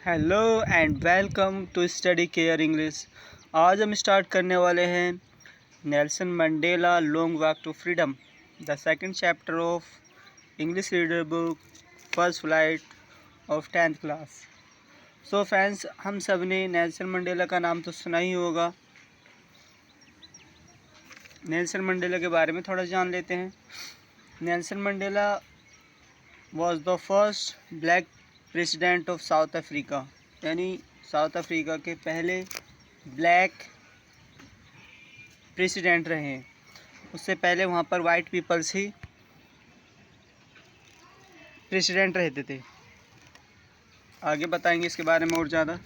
Hello and welcome to study care English. आज हम start करने वाले हैं Nelson Mandela long walk to freedom, the second chapter of English reader book first flight of 10th class. So friends, हम सब ने Nelson Mandela का नाम तो सुना ही होगा। नेल्सन मंडेला के बारे में थोड़ा जान लेते हैं। Nelson Mandela was the first black president of south Africa, यानी साउथ अफ्रीका के पहले ब्लैक प्रेसिडेंट रहे हैं। उससे पहले वहाँ पर वाइट पीपल्स ही प्रेसिडेंट रहते थे। आगे बताएंगे इसके बारे में और ज़्यादा।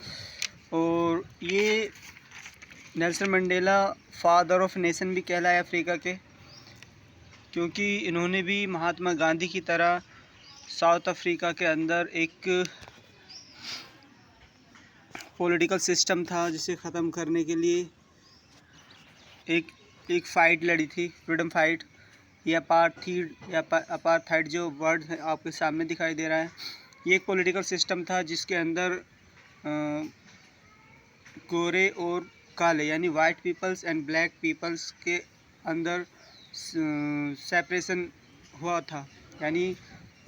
और ये Nelson Mandela father of nation भी कहलाए अफ्रीका के, क्योंकि इन्होंने भी महात्मा गांधी की तरह साउथ अफ्रीका के अंदर एक पॉलिटिकल सिस्टम था जिसे ख़त्म करने के लिए एक फ़ाइट लड़ी थी, फ्रीडम फाइट या अपार्थाइड जो वर्ड है आपके सामने दिखाई दे रहा है। ये एक पॉलिटिकल सिस्टम था जिसके अंदर गोरे और काले यानी white peoples and black peoples के अंदर सेपरेशन हुआ था, यानी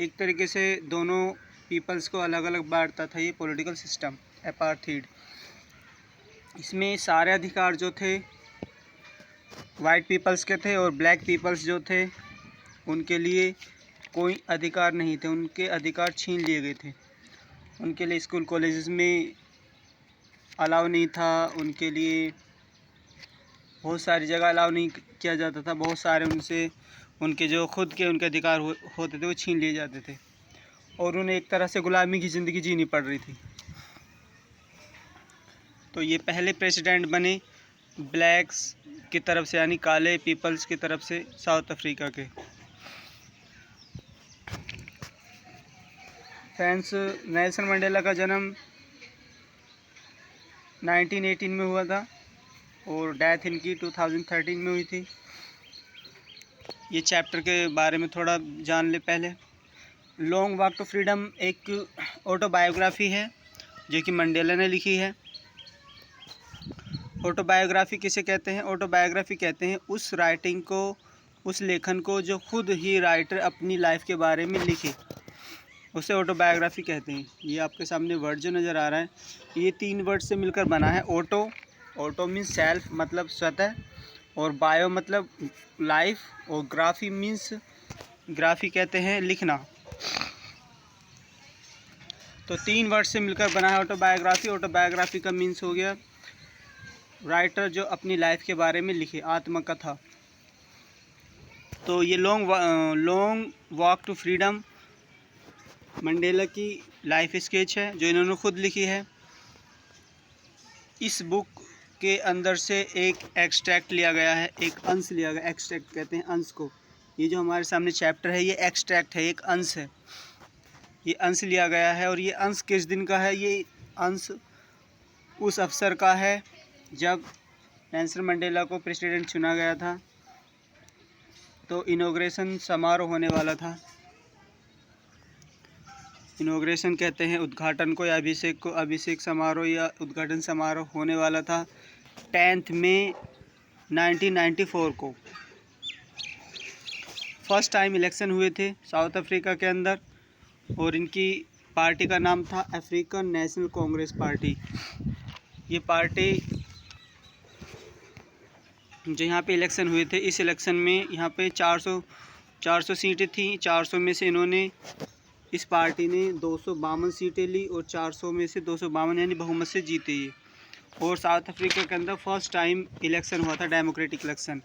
एक तरीके से दोनों पीपल्स को अलग अलग बांटता था ये पॉलिटिकल सिस्टम अपार्थाइड। इसमें सारे अधिकार जो थे वाइट पीपल्स के थे और ब्लैक पीपल्स जो थे उनके लिए कोई अधिकार नहीं थे, उनके अधिकार छीन लिए गए थे। उनके लिए स्कूल कॉलेजेस में अलाउ नहीं था, उनके लिए बहुत सारी जगह अलाउ नहीं किया जाता था। बहुत सारे उनके जो खुद के उनके अधिकार होते थे वो छीन लिए जाते थे और उन्हें एक तरह से गुलामी की ज़िंदगी जीनी पड़ रही थी। तो ये पहले प्रेसिडेंट बने ब्लैक्स की तरफ से, यानी काले पीपल्स की तरफ से साउथ अफ्रीका के। फ्रेंड्स, नेल्सन मंडेला का जन्म 1918 में हुआ था और डेथ इनकी 2013 में हुई थी। ये चैप्टर के बारे में थोड़ा जान ले पहले। लॉन्ग वॉक टू फ्रीडम एक ऑटोबायोग्राफी है जो कि मंडेला ने लिखी है। ऑटोबायोग्राफी किसे कहते हैं? ऑटोबायोग्राफी कहते हैं उस राइटिंग को, उस लेखन को जो खुद ही राइटर अपनी लाइफ के बारे में लिखे, उसे ऑटोबायोग्राफी कहते हैं। ये आपके सामने वर्ड जो नज़र आ रहा है ये 3 वर्ड से मिलकर बना है। ऑटो मीन्स सेल्फ मतलब स्वतः, और बायो मतलब लाइफ, और ग्राफी मीन्स ग्राफी कहते हैं लिखना। तो 3 वर्ड से मिलकर बना है ऑटोबायोग्राफी। ऑटोबायोग्राफी का मीन्स हो गया राइटर जो अपनी लाइफ के बारे में लिखे, आत्मकथा। तो ये long walk to freedom Mandela की लाइफ स्केच है जो इन्होंने खुद लिखी है। इस बुक के अंदर से एक एक्सट्रैक्ट लिया गया है, एक अंश लिया गया। एक्सट्रैक्ट कहते हैं अंश को। ये जो हमारे सामने चैप्टर है ये एक्सट्रैक्ट है, एक अंश है। ये अंश लिया गया है और ये अंश किस दिन का है? ये अंश उस अवसर का है जब नेल्सन मंडेला को प्रेसिडेंट चुना गया था। तो इनॉग्रेशन समारोह होने वाला था। इनॉग्रेशन कहते हैं उद्घाटन को या अभिषेक को। अभिषेक समारोह या उद्घाटन समारोह होने वाला था 10 मई 1994 को। फर्स्ट टाइम इलेक्शन हुए थे साउथ अफ्रीका के अंदर और इनकी पार्टी का नाम था अफ्रीकन नेशनल कांग्रेस पार्टी। ये पार्टी जो यहाँ पे इलेक्शन हुए थे, इस इलेक्शन में यहाँ पे 400 सीटें थी। 400 में से इन्होंने, इस पार्टी ने 252 सीटें ली और 400 में से 252 यानी बहुमत से जीते ये। और साउथ अफ्रीका के अंदर फर्स्ट टाइम इलेक्शन हुआ था, डेमोक्रेटिक इलेक्शन,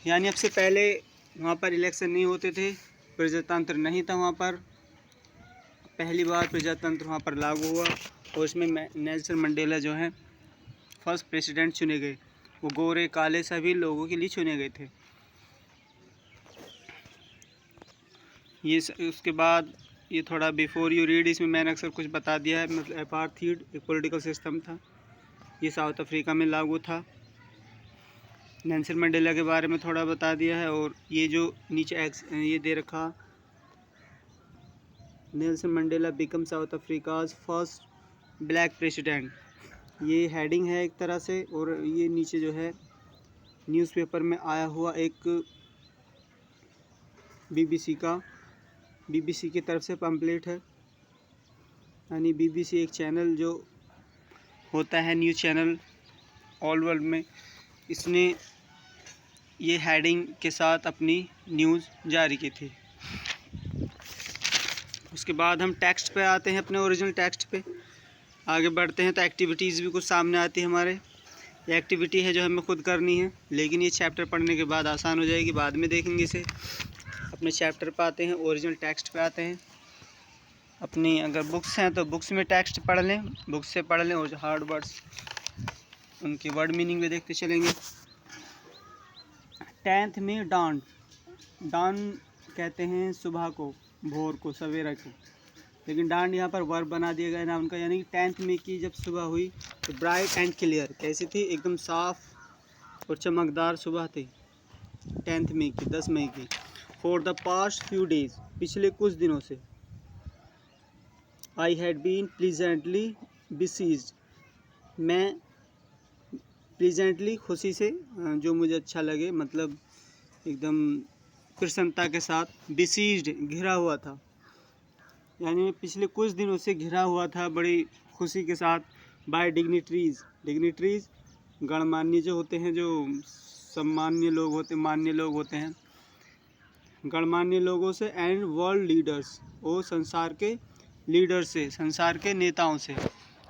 यानी अब से पहले वहाँ पर इलेक्शन नहीं होते थे, प्रजातंत्र नहीं था वहाँ पर। पहली बार प्रजातंत्र वहाँ पर लागू हुआ और इसमें नेल्सन मंडेला जो है फर्स्ट प्रेसिडेंट चुने गए। वो गोरे काले सभी लोगों के लिए चुने गए थे। ये उसके बाद ये थोड़ा बिफोर यू रीड, इसमें मैंने अक्सर कुछ बता दिया है। मतलब अपार्थाइड एक पॉलिटिकल सिस्टम था, ये साउथ अफ्रीका में लागू था। नेल्सन मंडेला के बारे में थोड़ा बता दिया है। और ये जो नीचे ये दे रखा Nelson Mandela become south Africa's first black president. ये हेडिंग है एक तरह से, और ये नीचे जो है न्यूज़पेपर में आया हुआ एक बीबीसी की तरफ से पम्पलेट है। यानी बीबीसी एक चैनल जो होता है न्यूज़ चैनल ऑल वर्ल्ड में, इसने ये हेडिंग के साथ अपनी न्यूज़ जारी की थी। उसके बाद हम टेक्स्ट पे आते हैं, अपने ओरिजिनल टेक्स्ट पे आगे बढ़ते हैं तो एक्टिविटीज़ भी कुछ सामने आती है हमारे। ये एक्टिविटी है जो हमें खुद करनी है, लेकिन ये चैप्टर पढ़ने के बाद आसान हो जाएगी, बाद में देखेंगे इसे। अपने चैप्टर पे आते हैं, ओरिजिनल टेक्स्ट पे आते हैं। अपनी अगर बुक्स हैं तो बुक्स में टेक्स्ट पढ़ लें, बुक्स से पढ़ लें, और जो हार्ड वर्ड्स उनकी वर्ड मीनिंग भी देखते चलेंगे। 10th में डाउन कहते हैं सुबह को, भोर को, सवेरा को, लेकिन डांड यहाँ पर वर्ब बना दिया गया ना उनका। यानी कि 10th मई की जब सुबह हुई तो ब्राइट एंड क्लियर, कैसी थी, एकदम साफ और चमकदार सुबह थी 10th मई की, 10 मई की। For the past few days, पिछले कुछ दिनों से। I had been pleasantly besieged, मैं प्लीजेंटली खुशी से, जो मुझे अच्छा लगे, मतलब एकदम प्रसन्नता के साथ, बिसीज्ड घिरा हुआ था, यानी पिछले कुछ दिनों से घिरा हुआ था बड़ी खुशी के साथ। बाय डिग्निटरीज गणमान्य जो होते हैं, जो सम्मान्य लोग होते, मान्य लोग होते हैं, गणमान्य लोगों से। एंड वर्ल्ड लीडर्स, और संसार के लीडर से, संसार के नेताओं से।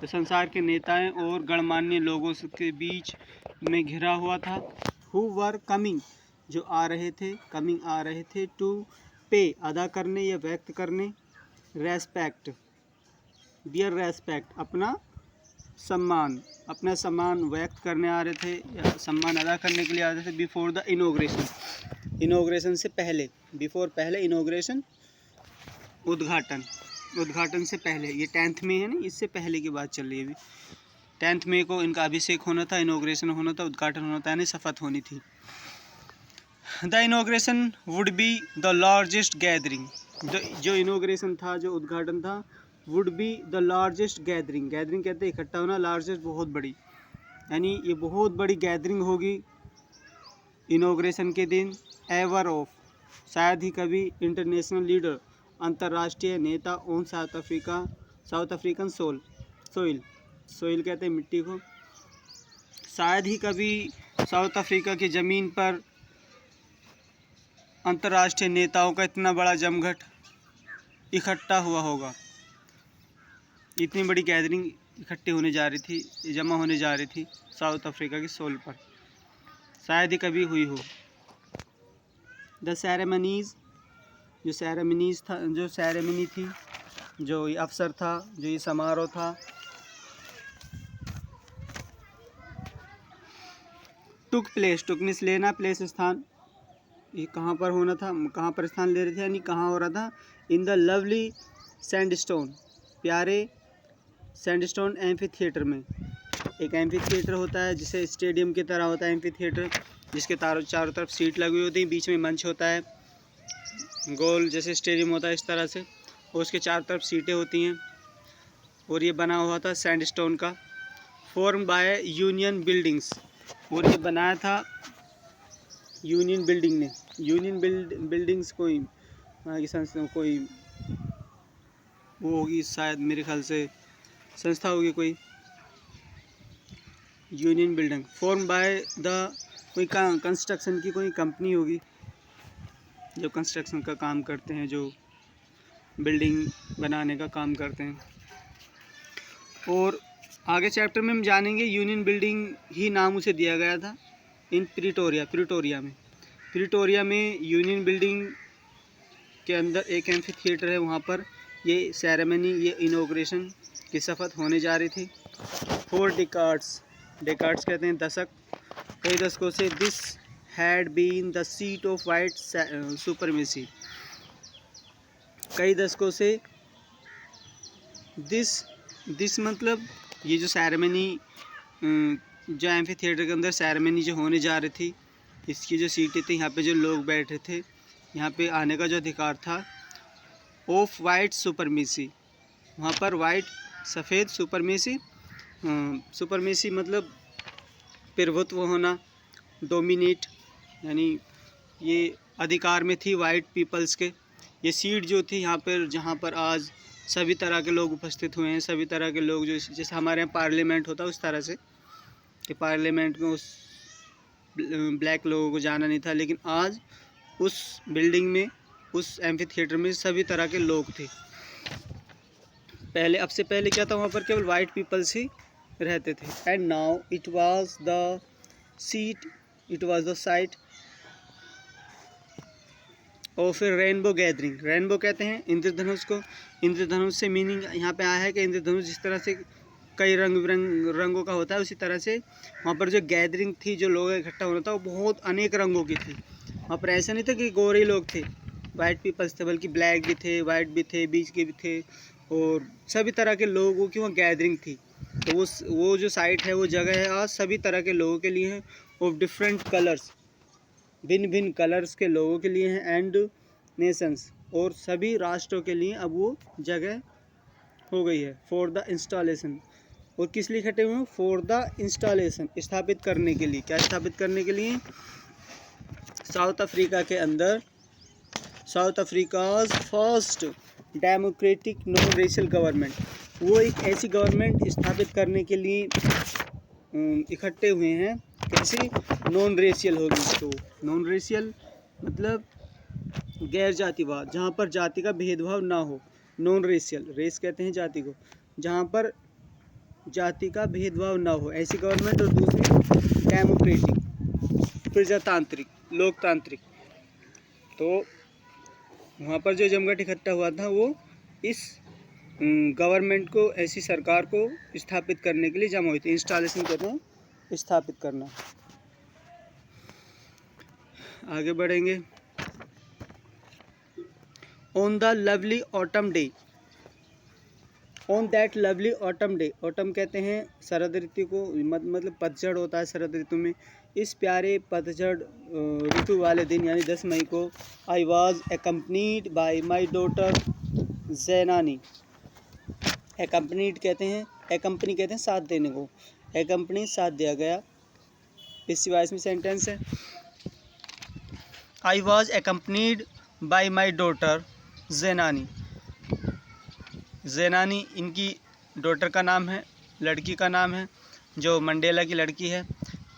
तो संसार के नेताएं और गणमान्य लोगों के बीच में घिरा हुआ था। हु वर कमिंग, जो आ रहे थे, टू पे, अदा करने या व्यक्त करने, रेस्पेक्ट, डियर रेस्पेक्ट, अपना सम्मान व्यक्त करने आ रहे थे या सम्मान अदा करने के लिए आ रहे थे। बिफोर द इनोग्रेशन से पहले, बिफोर पहले, इनोग्रेशन उद्घाटन से पहले। ये 10th में है ना, इससे पहले की बात चल रही है अभी। 10th मई को इनका अभिषेक होना था, इनोग्रेशन होना था, उद्घाटन होना था, यानी शपथ होनी थी। The inauguration would be the largest gathering, जो इनोग्रेशन था, जो उद्घाटन था, would be the largest gathering कहते हैं इकट्ठा होना, लार्जेस्ट बहुत बड़ी, यानी ये बहुत बड़ी गैदरिंग होगी इनोग्रेशन के दिन। एवर ऑफ, शायद ही कभी, इंटरनेशनल लीडर, अंतर्राष्ट्रीय नेता, ऑन साउथ अफ्रीकन सोइल कहते हैं मिट्टी को। शायद ही कभी साउथ अफ्रीका की ज़मीन पर अंतर्राष्ट्रीय नेताओं का इतना बड़ा जमघट इकट्ठा हुआ होगा। इतनी बड़ी गैदरिंग इकट्ठी होने जा रही थी, जमा होने जा रही थी साउथ अफ्रीका की सोल पर, शायद ही कभी हुई हो। द सेरेमनीज़, जो सेरेमनी थी, जो ये अवसर था, जो ये समारोह था। टुक प्लेस, टुक मीन्स लेना, प्लेस स्थान, ये कहाँ पर होना था, कहाँ पर स्थान ले रहे थे, यानी कहाँ हो रहा था। इन द लवली सैंडस्टोन, प्यारे सैंडस्टोन एम्फी थिएटर में। एक एम्फी थिएटर होता है जिसे स्टेडियम की तरह होता है एम्फी थिएटर, जिसके चारों तरफ सीट लगी हुई होती है, बीच में मंच होता है, गोल जैसे स्टेडियम होता है इस तरह से, और उसके चारों तरफ सीटें होती हैं, और ये बना हुआ था सैंडस्टोन का। फॉर्म बाय यूनियन बिल्डिंग्स, और ये बनाया था यूनियन बिल्डिंग ने। यूनियन बिल्डिंग्स कोई कोई वो होगी शायद, मेरे ख्याल से संस्था होगी कोई, union building. Form by the, कोई कंस्ट्रक्शन की कोई कंपनी होगी जो कंस्ट्रक्शन का काम करते हैं, जो बिल्डिंग बनाने का काम करते हैं। और आगे चैप्टर में हम जानेंगे, यूनियन बिल्डिंग ही नाम उसे दिया गया था इन प्रिटोरिया में यूनियन बिल्डिंग के अंदर एक एम्फी थिएटर है, वहाँ पर ये सेरेमनी, ये इनोग्रेशन की शपथ होने जा रही थी। 4 डिकार्ड्स कहते हैं दशक, कई दशकों से। This had been the seat of white supremacy, कई दशकों से। दिस मतलब ये जो सेरेमनी, जो एम्फी थिएटर के अंदर सेरेमनी जो होने जा रही थी, इसकी जो सीटें थी, यहाँ पे जो लोग बैठे थे, यहाँ पे आने का जो अधिकार था, ऑफ वाइट सुपरमेसी, वहाँ पर वाइट सफ़ेद सुपरमेसी, सुपरमेसी मतलब प्रभुत्व होना, डोमिनेट यानी ये अधिकार में थी वाइट पीपल्स के। ये सीट जो थी यहाँ पर, जहाँ पर आज सभी तरह के लोग उपस्थित हुए हैं, सभी तरह के लोग, जो जैसे हमारे यहाँ पार्लियामेंट होता है उस तरह से, कि पार्लियामेंट में उस ब्लैक लोगों को जाना नहीं था, लेकिन आज उस बिल्डिंग में, उस एम्फी थिएटर में सभी तरह के लोग थे। पहले, अब से पहले क्या था, वहाँ पर केवल वाइट पीपल्स ही रहते थे। And now it was the seat, it was the site of A rainbow gathering. Rainbow कहते हैं इंद्रधनुष को। इंद्रधनुष से मीनिंग यहाँ पे आया है कि इंद्रधनुष जिस तरह से कई रंग बिरंग रंगों का होता है, उसी तरह से वहाँ पर जो गैदरिंग थी, जो लोग इकट्ठा होना था, वो बहुत अनेक रंगों की थी। वहाँ पर ऐसा नहीं था कि गोरे लोग थे, वाइट पीपल्स थे, बल्कि ब्लैक भी थे, वाइट भी थे, बीच के भी थे, और सभी तरह के लोगों की वहाँ गैदरिंग थी। तो वो जो साइट है, वो जगह है, आज सभी तरह के लोगों के लिए है, ऑफ डिफरेंट कलर्स, भिन्न भिन्न कलर्स के लोगों के लिए हैं, एंड नेशंस, और सभी राष्ट्रों के लिए अब वो जगह हो गई है। फॉर द इंस्टॉलेशन, और किस लिए इकट्ठे हुए हैं? फॉर द इंस्टॉलेशन, स्थापित करने के लिए। क्या स्थापित करने के लिए? साउथ अफ्रीका के अंदर, south Africa's first democratic non racial government, वो एक ऐसी गवर्नमेंट स्थापित करने के लिए इकट्ठे हुए हैं। कैसी? नॉन रेशियल होगी। तो नॉन रेशियल मतलब गैर जातिवाद, जहाँ पर जाति का भेदभाव ना हो। नॉन रेशियल, रेस कहते हैं जाति को, जहाँ पर जाति का भेदभाव ना हो, ऐसी गवर्नमेंट। और दूसरी डेमोक्रेटिक, प्रजातांत्रिक, लोकतांत्रिक। तो वहाँ पर जो जमघट इकट्ठा हुआ था, वो इस गवर्नमेंट को, ऐसी सरकार को स्थापित करने के लिए जमा हुई थी। इंस्टॉलेशन कहते हैं स्थापित करना। आगे बढ़ेंगे। On the lovely autumn day, on that lovely autumn day, autumn कहते हैं शरद ऋतु को, मतलब पतझड़ होता है शरद ऋतु में। इस प्यारे पतझड़ ऋतु वाले दिन, यानी 10 मई को, I was accompanied by my daughter Janani. Accompanied कहते हैं, एकम्पनी कहते हैं साथ देने को, एकम्पनी साथ दिया गया। इस 22वें सेंटेंस है। I was accompanied by my daughter Janani. Janani इनकी डॉटर का नाम है, लड़की का नाम है, जो मंडेला की लड़की है।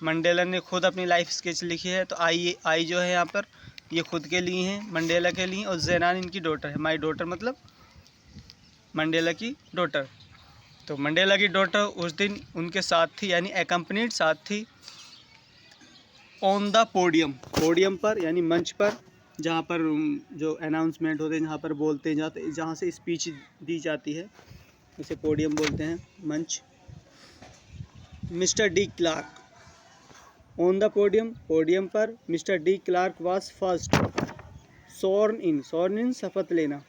मंडेला ने खुद अपनी लाइफ स्केच लिखी है। तो आई जो है यहाँ पर, ये खुद के लिए हैं, मंडेला के लिए, और जैनानी इनकी डॉटर है। माई डॉटर मतलब मंडेला की डॉटर। तो मंडेला की डॉटर उस दिन उनके साथ थी, यानी एकम्पनीड साथ थी। ऑन द पोडियम, पोडियम पर यानी मंच पर, जहाँ पर जो अनाउंसमेंट होते हैं, जहाँ पर बोलते हैं, जहाँ से स्पीच दी जाती है, उसे पोडियम बोलते हैं, मंच। Mister de Klerk, on the podium, podium पर Mister de Klerk was first sworn in शपथ लेना।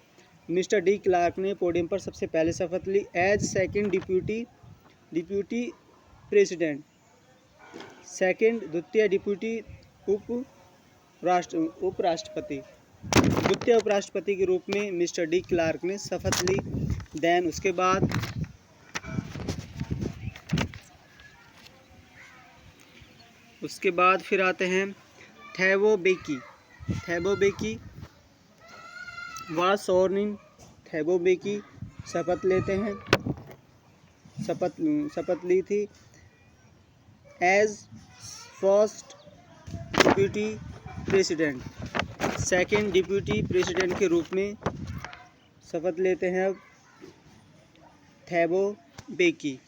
मिस्टर डी क्लार्क ने पोडियम पर सबसे पहले शपथ ली as second deputy president, second द्वितीय डिप्यूटी उपराष्ट्रपति, द्वितीय उपराष्ट्रपति के रूप में मिस्टर डी क्लार्क ने शपथ ली। देन उसके बाद फिर आते हैं Thabo Mbeki. Thabo Mbeki was sworn in, Thabo Mbeki शपथ लेते हैं, शपथ ली थी as first deputy president, second deputy president के रूप में शपथ लेते हैं अब थैबो बेकी।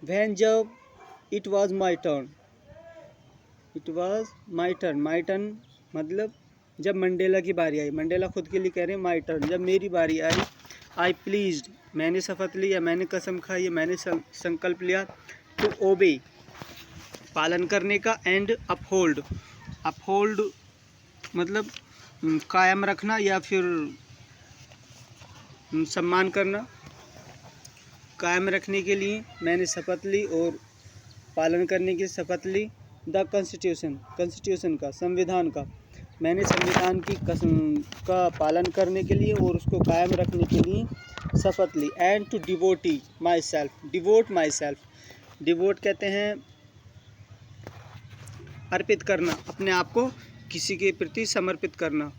व्हेन जब it was my turn, it was my turn, my turn मतलब जब मंडेला की बारी आई, मंडेला खुद के लिए कह रहे हैं माई टर्न, जब मेरी बारी आई, आई प्लीज्ड, मैंने शपथ ली या मैंने कसम खाई या मैंने संकल्प लिया, टू ओबे पालन करने का, एंड अपहोल्ड, अपहोल्ड मतलब कायम रखना या फिर सम्मान करना, कायम रखने के लिए मैंने शपथ ली और पालन करने की शपथ ली। द कॉन्स्टिट्यूशन, कॉन्स्टिट्यूशन का, संविधान का, मैंने संविधान की कसम का पालन करने के लिए और उसको कायम रखने के लिए शपथ ली। And to devote myself, devote कहते हैं अर्पित करना, अपने आप को किसी के प्रति समर्पित करना,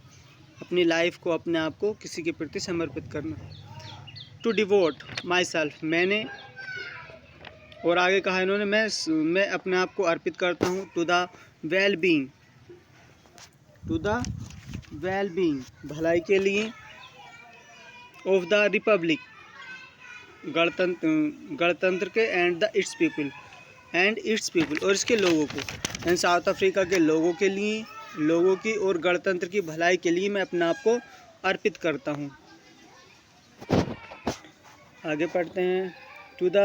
अपनी लाइफ को, अपने आप को किसी के प्रति समर्पित करना। टू डिवोट माई सेल्फ, मैंने, और आगे कहा इन्होंने, मैं अपने आप को अर्पित करता हूँ टू द वेल बीइंग, भलाई के लिए, ऑफ द रिपब्लिक, गणतंत्र के, एंड इट्स पीपल, और इसके लोगों को, एंड साउथ अफ्रीका के लोगों के लिए, लोगों की और गणतंत्र की भलाई के लिए मैं अपने आप को अर्पित करता हूँ। आगे पढ़ते हैं। टू द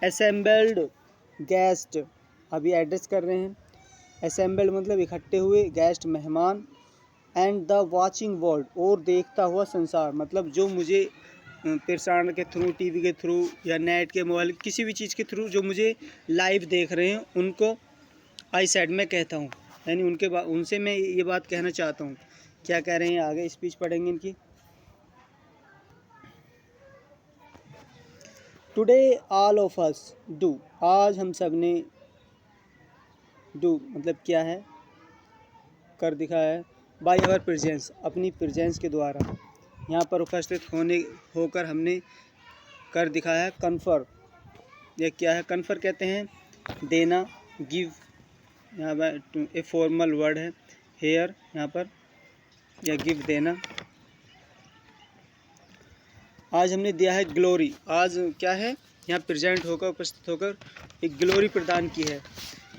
असेंबल्ड गेस्ट, अभी एड्रेस कर रहे हैं। असेंबल्ड मतलब इकट्ठे हुए, गेस्ट मेहमान, एंड द वाचिंग वर्ल्ड, और देखता हुआ संसार, मतलब जो मुझे प्रसारण के थ्रू, टीवी के थ्रू या नेट के, मोबाइल, किसी भी चीज़ के थ्रू जो मुझे लाइव देख रहे हैं उनको आई सेड मैं कहता हूँ, यानी उनसे मैं ये बात कहना चाहता हूँ। क्या कह रहे हैं आगे स्पीच पढ़ेंगे इनकी। Today all of us do, आज हम सब ने, डू मतलब क्या है, कर दिखाया है, बाय आवर प्रेजेंस, अपनी प्रेजेंस के द्वारा, यहाँ पर उपस्थित होकर हमने कर दिखाया है। कन्फर, यह क्या है, कन्फर कहते हैं देना, गिव, यहाँ पर ए फॉर्मल वर्ड है, हेयर यहाँ पर, या गिव देना। आज हमने दिया है ग्लोरी, आज क्या है, यहाँ प्रेजेंट होकर, उपस्थित होकर एक ग्लोरी प्रदान की है।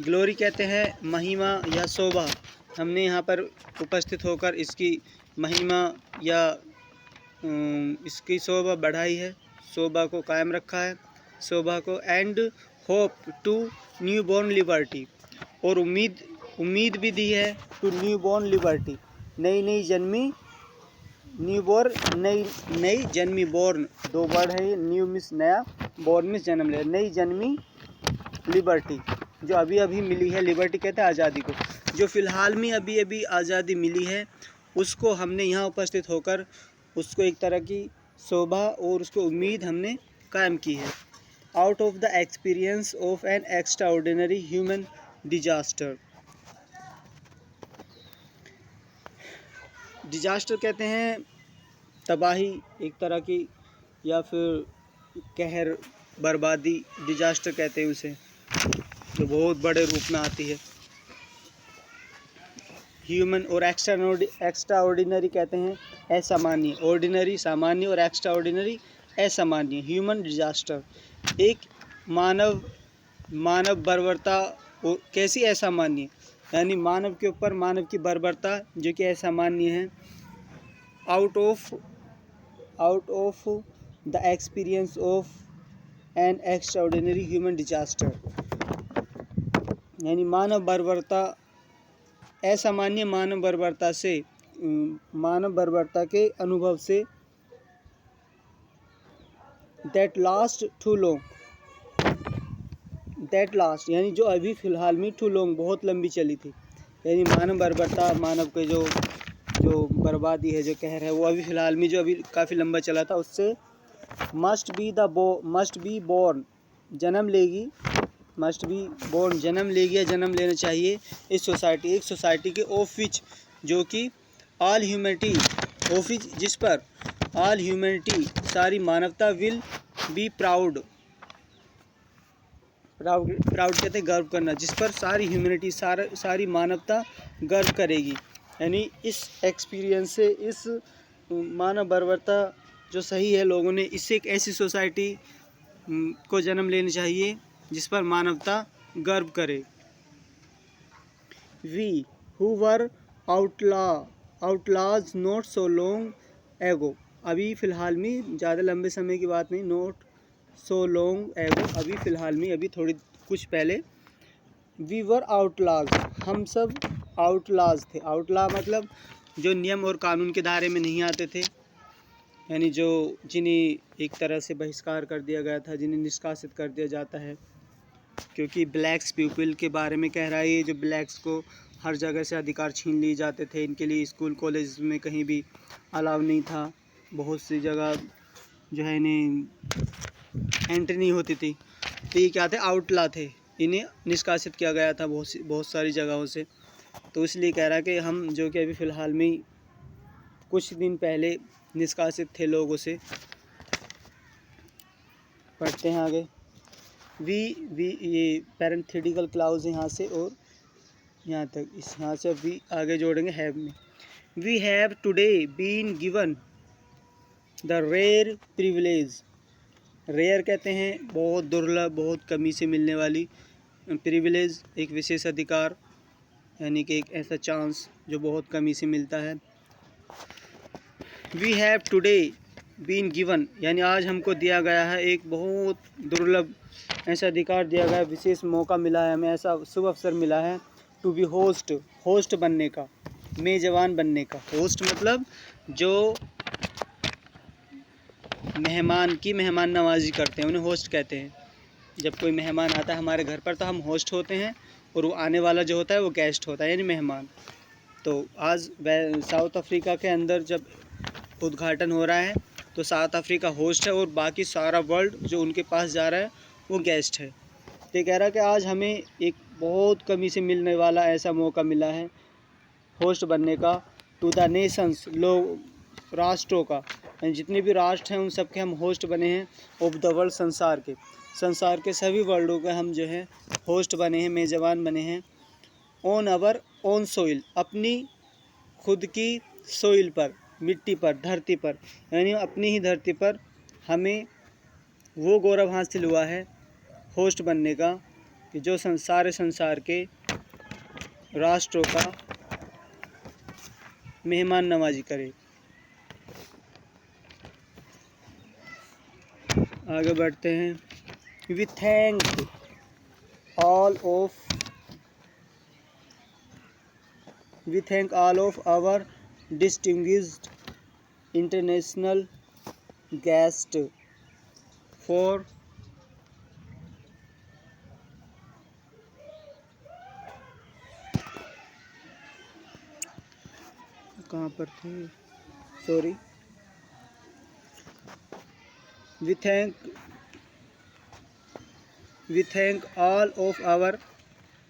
ग्लोरी कहते हैं महिमा या शोभा, हमने यहाँ पर उपस्थित होकर इसकी महिमा या इसकी शोभा बढ़ाई है, शोभा को कायम रखा है, शोभा को। And hope to newborn liberty, और उम्मीद भी दी है टू न्यू बॉर्न लिबर्टी, नई जन्मी, न्यू बॉर्न नई जन्मी, बॉर्न दो वर्ड है, न्यू मिस नया, बॉर्न मिस जन्म ले, नई जन्मी लिबर्टी, जो अभी अभी मिली है, लिबर्टी कहते हैं आज़ादी को, जो फ़िलहाल में अभी अभी आज़ादी मिली है, उसको हमने यहाँ उपस्थित होकर उसको एक तरह की शोभा और उसको उम्मीद हमने कायम की है। Out of the experience of N extraordinary human disaster, disaster कहते हैं तबाही एक तरह की, या फिर कहर, बर्बादी, डिजास्टर कहते हैं उसे, जो बहुत बड़े रूप में आती है। ह्यूमन और एक्स्ट्राऑर्डिनरी कहते हैं असामान्य, ऑर्डिनरी सामान्य और एक्स्ट्राऑर्डिनरी असामान्य। ह्यूमन डिजास्टर, एक मानव बर्बरता, और कैसी असामान्य, यानी मानव के ऊपर मानव की बर्बरता जो कि असामान्य है। Out of the experience of N extraordinary human disaster, यानी मानव बर्बरता, असामान्य मानव बर्बरता से, मानव बर्बरता के अनुभव से। That last too long, that last यानी जो अभी फ़िलहाल में, टू लॉन्ग बहुत लंबी चली थी, यानी मानव बर्बरता, मानव के जो बर्बादी है, जो कहर है, वो अभी फ़िलहाल में जो अभी काफ़ी लंबा चला था, उससे मस्ट बी बॉर्न जन्म लेगी, मस्ट बी बॉर्न जन्म लेगी या जन्म लेना चाहिए इस सोसाइटी, एक सोसाइटी के, ऑफ विच जो कि ऑल ह्यूमैनिटी, ऑफ विच जिस पर ऑल ह्यूमैनिटी सारी मानवता, विल बी प्राउड कहते हैं गर्व करना, जिस पर सारी ह्यूमैनिटी, सारी मानवता गर्व करेगी। यानी इस एक्सपीरियंस से, इस मानव बर्बरता जो सही है लोगों ने, इससे एक ऐसी सोसाइटी को जन्म लेना चाहिए जिस पर मानवता गर्व करे। We who were outlaws not so long ago, अभी फ़िलहाल में, ज़्यादा लंबे समय की बात नहीं, नॉट सो लॉन्ग एगो, अभी फ़िलहाल में, अभी थोड़ी कुछ पहले। वी वर आउटलाज, हम सब आउटलाज थे, आउटला मतलब जो नियम और कानून के दायरे में नहीं आते थे, यानी जिन्हें एक तरह से बहिष्कार कर दिया गया था, जिन्हें निष्कासित कर दिया जाता है, क्योंकि ब्लैक्स पीपल के बारे में कह रहा है ये, जो ब्लैक्स को हर जगह से अधिकार छीन लिए जाते थे। इनके लिए स्कूल कॉलेज में कहीं भी अलाउ नहीं था। बहुत सी जगह जो है इन्हें एंट्री नहीं होती थी। तो ये क्या थे, आउटला थे, इन्हें निष्कासित किया गया था बहुत सारी जगहों से। तो इसलिए कह रहा है कि हम जो कि अभी फ़िलहाल में ही कुछ दिन पहले निष्कासित थे लोगों से। पढ़ते हैं आगे। वी ये पैरेंथेटिकल क्लाउज यहाँ से और यहाँ तक, इस यहाँ से वी आगे जोड़ेंगे हैव में। We have today been given the rare privilege. Rare कहते हैं बहुत दुर्लभ, बहुत कमी से मिलने वाली। प्रिविलेज एक विशेष अधिकार, यानी कि एक ऐसा चांस जो बहुत कमी से मिलता है। We have today been given यानी आज हमको दिया गया है एक बहुत दुर्लभ ऐसा अधिकार दिया गया है, विशेष मौका मिला है हमें, ऐसा शुभ अवसर मिला है। टू बी होस्ट, होस्ट बनने का, मेज़बान बनने का। होस्ट मतलब जो मेहमान की मेहमान नवाजी करते हैं, उन्हें होस्ट कहते हैं। जब कोई मेहमान आता है हमारे घर पर तो हम होस्ट होते हैं, और वो आने वाला जो होता है वो गेस्ट होता है, यानी मेहमान। तो आज साउथ अफ्रीका के अंदर जब उद्घाटन हो रहा है तो साउथ अफ्रीका होस्ट है और बाकी सारा वर्ल्ड जो उनके पास जा रहा है वो गेस्ट है। तो कह रहा है कि आज हमें एक बहुत कमी से मिलने वाला ऐसा मौका मिला है होस्ट बनने का। टू द नेशंस, लोग, राष्ट्रों का, जितने भी राष्ट्र हैं उन सब के हम होस्ट बने हैं। ऑफ द वर्ल्ड, संसार के सभी वर्ल्डों के हम जो है होस्ट बने हैं, मेज़बान बने हैं। ऑन आवर ओन सोइल, अपनी खुद की सोइल पर, मिट्टी पर, धरती पर, यानी अपनी ही धरती पर हमें वो गौरव हासिल हुआ है होस्ट बनने का कि जो सारे संसार के राष्ट्रों का मेहमान नवाजी करे। आगे बढ़ते हैं। We thank all of our distinguished international guest for कहाँ पर थे, sorry. We thank all of our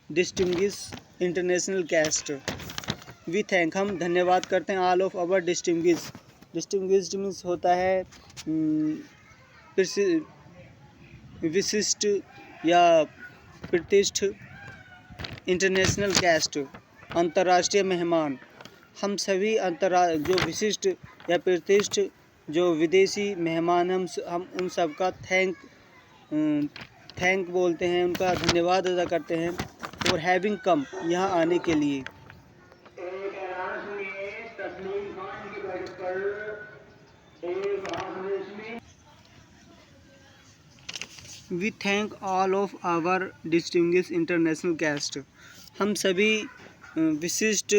distinguished international guest. We thank, हम धन्यवाद करते हैं, all of our distinguished means होता है विशिष्ट या प्रतिष्ठित, इंटरनेशनल गेस्ट अंतर्राष्ट्रीय मेहमान। हम सभी जो विशिष्ट या प्रतिष्ठित जो विदेशी मेहमान हम उन सब का थैंक बोलते हैं, उनका धन्यवाद अदा करते हैं। और हैविंग कम, यहाँ आने के लिए। We thank all of our distinguished international guest, हम सभी विशिष्ट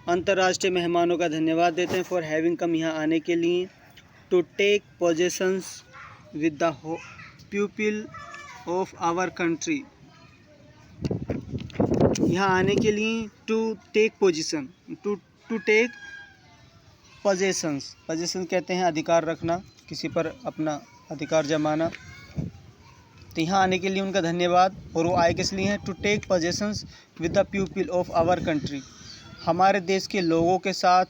अंतर्राष्ट्रीय मेहमानों का धन्यवाद देते हैं। फॉर हैविंग कम, यहाँ आने के लिए। To take possessions with the people of our country, यहाँ आने के लिए। To take position, to take possessions, possession कहते हैं अधिकार रखना, किसी पर अपना अधिकार जमाना। तो यहाँ आने के लिए उनका धन्यवाद। और वो आए किस लिए हैं? To take possessions with the people of our country, हमारे देश के लोगों के साथ।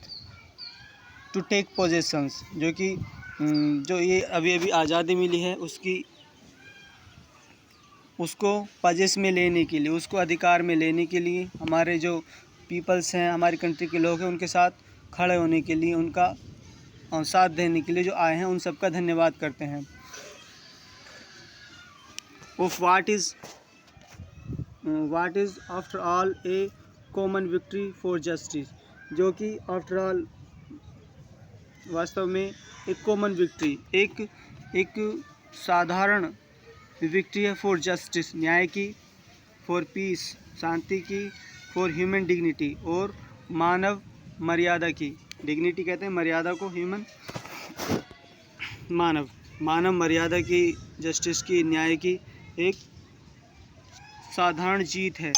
टू टेक पोजेशंस, जो कि जो ये अभी अभी आज़ादी मिली है उसको पजेस में लेने के लिए, उसको अधिकार में लेने के लिए हमारे जो पीपल्स हैं, हमारी कंट्री के लोग हैं, उनके साथ खड़े होने के लिए, उनका साथ देने के लिए जो आए हैं उन सब का धन्यवाद करते हैं। Of what is after all A common victory for justice, जो कि आफ्टर ऑल वास्तव में एक कॉमन विक्ट्री, एक साधारण विक्ट्री है। फॉर जस्टिस, न्याय की। फॉर पीस, शांति की। फॉर ह्यूमन डिग्निटी, और मानव मर्यादा की। डिग्निटी कहते हैं मर्यादा को, ह्यूमन मानव मर्यादा की, जस्टिस की, न्याय की एक साधारण जीत है।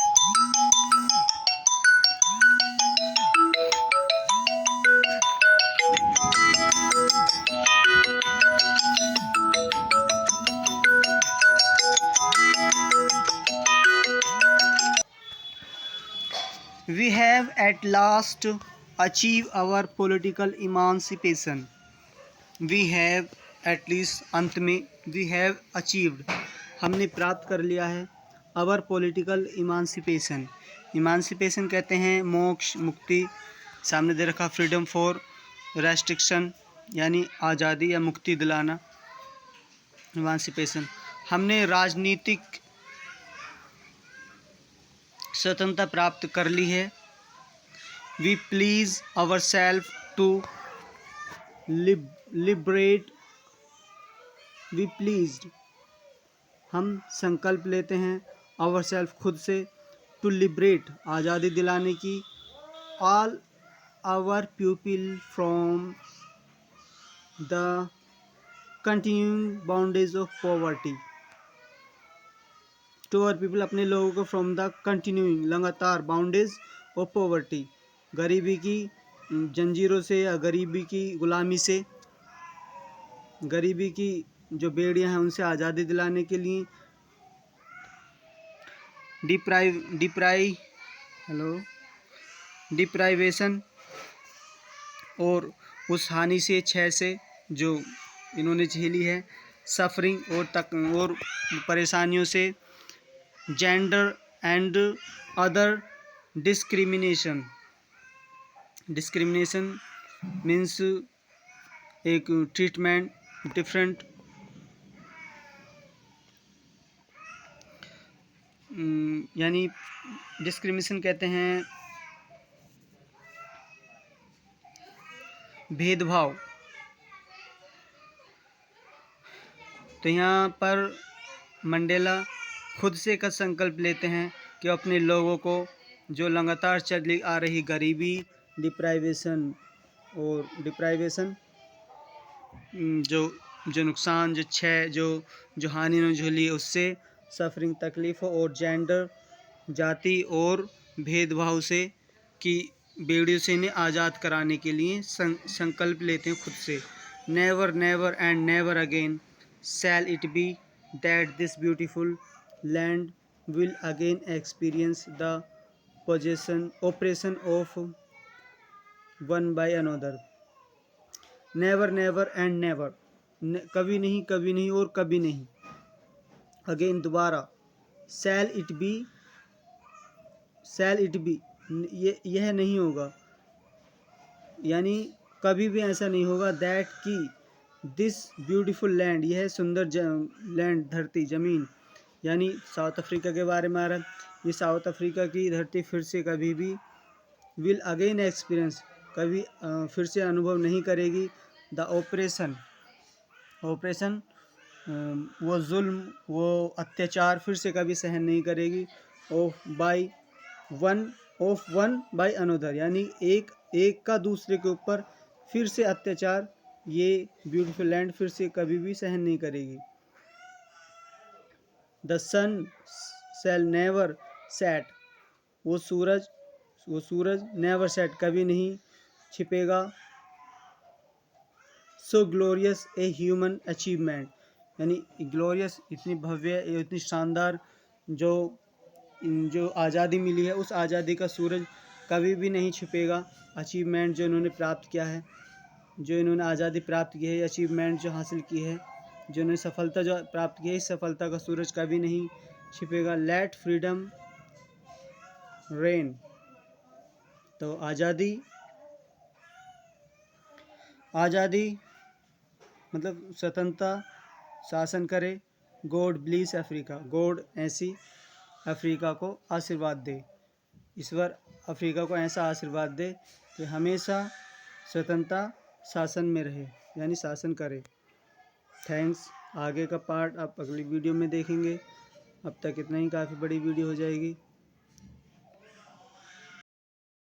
We have at last achieved our political emancipation. We have at least अंत में we have achieved हमने प्राप्त कर लिया है our political emancipation. emancipation कहते हैं मोक्ष मुक्ति, सामने दे रखा freedom for restriction यानी आज़ादी या मुक्ति दिलाना emancipation. हमने राजनीतिक स्वतंत्रता प्राप्त कर ली है. We please ourselves to liberate. We pleased हम संकल्प लेते हैं ourselves खुद से to liberate आज़ादी दिलाने की all our people from the continuing bondage of poverty. To our people अपने लोगों को फ्रॉम द कंटिन्यूइंग लगातार बाउंडेज ऑफ पॉवर्टी गरीबी की जंजीरों से या गरीबी की गुलामी से, गरीबी की जो बेड़ियां हैं उनसे आज़ादी दिलाने के लिए डिप्राइवेशन और उस हानि से क्षय से जो इन्होंने झेली है, सफरिंग और परेशानियों से, gender and other discrimination. Discrimination means एक ट्रीटमेंट डिफरेंट, यानी डिस्क्रिमिनेशन कहते हैं भेदभाव. तो यहाँ पर मंडेला खुद से का संकल्प लेते हैं कि अपने लोगों को जो लगातार चली आ रही गरीबी, डिप्राइवेशन जो नुकसान, जो क्षय, जो हानि न झेली उससे, सफरिंग तकलीफ़ और जेंडर जाति और भेदभाव से कि बेड़ियों से इन्हें आज़ाद कराने के लिए संकल्प लेते हैं खुद से. Never never and never again shall it be that this beautiful land will again experience the oppression of one by another. Never never and never कभी नहीं और कभी नहीं. Again दोबारा shall it be यह नहीं होगा, यानी कभी भी ऐसा नहीं होगा that कि this beautiful land यह सुंदर लैंड धरती ज़मीन, यानी साउथ अफ्रीका के बारे में आ रहा है. ये साउथ अफ्रीका की धरती फिर से कभी भी विल अगेन एक्सपीरियंस कभी फिर से अनुभव नहीं करेगी द ऑपरेशन वो जुल्म, वो अत्याचार फिर से कभी सहन नहीं करेगी. ऑफ वन बाय अनदर यानी एक का दूसरे के ऊपर फिर से अत्याचार ये ब्यूटीफुल लैंड फिर से कभी भी सहन नहीं करेगी. The sun shall never set वो सूरज नेवर सेट कभी नहीं छिपेगा. So glorious a human achievement यानी ग्लोरियस इतनी भव्य, इतनी शानदार जो आज़ादी मिली है, उस आज़ादी का सूरज कभी भी नहीं छिपेगा. अचीवमेंट जो इन्होंने प्राप्त किया है, जो इन्होंने आज़ादी प्राप्त की है, अचीवमेंट जो हासिल की है, जो इन्होंने सफलता जो प्राप्त की है, इस सफलता का सूरज कभी नहीं छिपेगा. लेट फ्रीडम रेन तो आज़ादी मतलब स्वतंत्रता शासन करे. गॉड ब्लीस अफ्रीका गॉड ऐसी अफ्रीका को आशीर्वाद दे, ईश्वर अफ्रीका को ऐसा आशीर्वाद दे कि हमेशा स्वतंत्रता शासन में रहे, यानी शासन करे. थैंक्स. आगे का पार्ट आप अगली वीडियो में देखेंगे. अब तक इतना ही, काफ़ी बड़ी वीडियो हो जाएगी.